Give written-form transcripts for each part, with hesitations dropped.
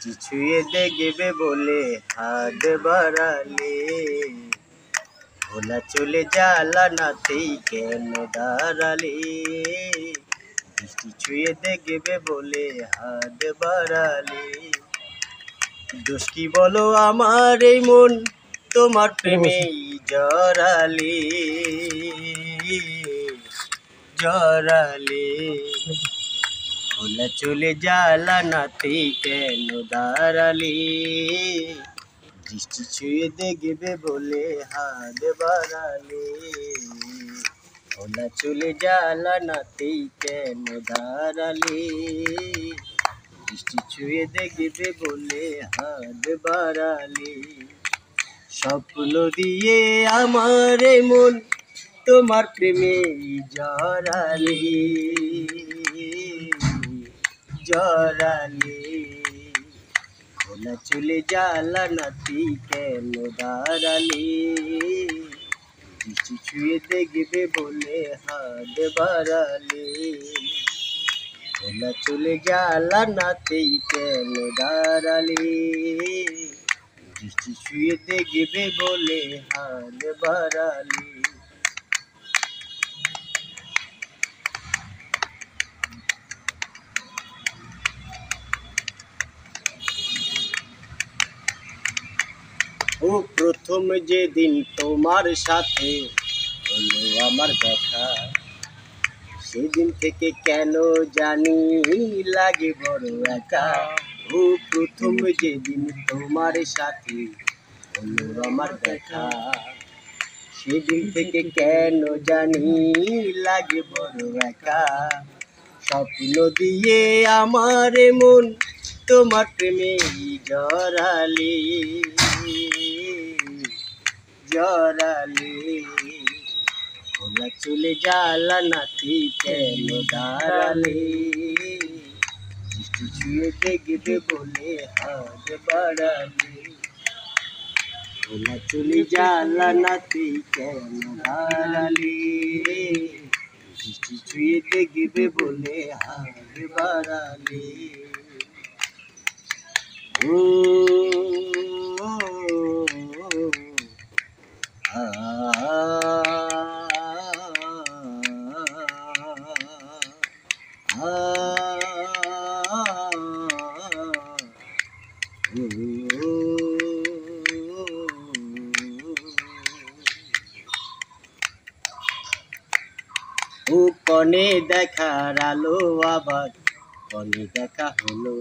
দৃষ্টি ছুঁয়ে দেখবে বলে হাত বাড়ালে, ভোলা চলে জ্বালানাতেই কেন দাঁড়ালে? দৃষ্টি ছুঁয়ে দেখবে বলে হাত বাড়ালে, দোষ কি বলো আমার এই মন তোমার প্রেমেই জড়ালে, জড়ালে। ভোলা চলে জ্বালানাতেই কেন দাঁড়ালে? দৃষ্টি ছুঁয়ে দেখবে বলে হাত বাড়ালে, ভোলা চলে জ্বালানাতেই কেন দাঁড়ালে? দৃষ্টি ছুঁয়ে দেখবে বলে হাত বাড়ালে, স্বপ্ন দিয়ে আমার মন তোমার প্রেমে জড়ালে, জড়ালে। ভোলা চলে জ্বালানাতেই কেন দাঁড়ালে? দৃষ্টি ছুঁয়ে দেখবে বলে হাত বাড়ালে, ভোলা চলে জ্বালানাতেই কেন দাঁড়ালে? দৃষ্টি ছুঁয়ে দেখবে বলে হাত বাড়ালে। ও প্রথম যেদিন তোমার সাথে হলো আমার দেখা, সেদিন থেকে কেন জানি লাগে বড় একা। ও প্রথম যেদিন তোমার সাথে হলো আমার দেখা, সেদিন থেকে কেন জানি লাগে বড় একা। স্বপ্ন দিয়ে আমার মন তোমার প্রেমে জড়ালে, জড়ালে। ভোলা চলে জ্বালানাতেই কেন দাঁড়ালে? দৃষ্টি ছুঁয়ে দেখবে বলে হাত বাড়ালে, ভোলা চলে জ্বালানাতেই কেন দাঁড়ালে? দৃষ্টি ছুঁয়ে দেখবে বলে হাত বাড়ালে। ও ও কনে দেখার আলো আবার কনে দেখা হলো,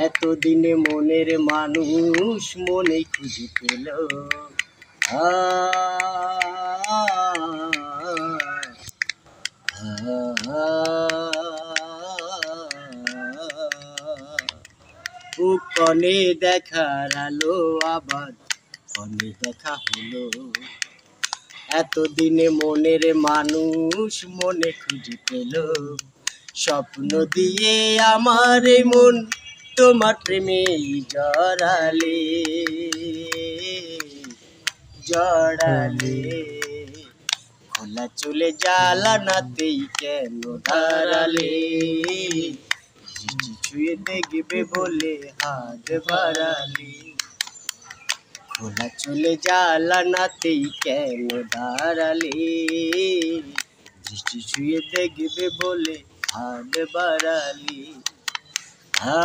এতদিনে মনের মানুষ মনে খুঁজে পেল। ও কনে দেখার আলো আবার কনে দেখা হলো, এতদিনে মনের মানুষ মনে খুঁজে পেল। স্বপ্ন দিয়ে আমার মন তোমার প্রেমে জড়ালে, জড়ালে। ভোলা চলে জ্বালানাতেই কেন দাঁড়ালে? দৃষ্টি ছুঁয়ে দেখবে বলে হাত বাড়ালে, ভোলা চলে জ্বালানাতেই কেন দাঁড়ালে? দৃষ্টি ছুঁয়ে দেখবে বলে হাত বাড়ালে। আ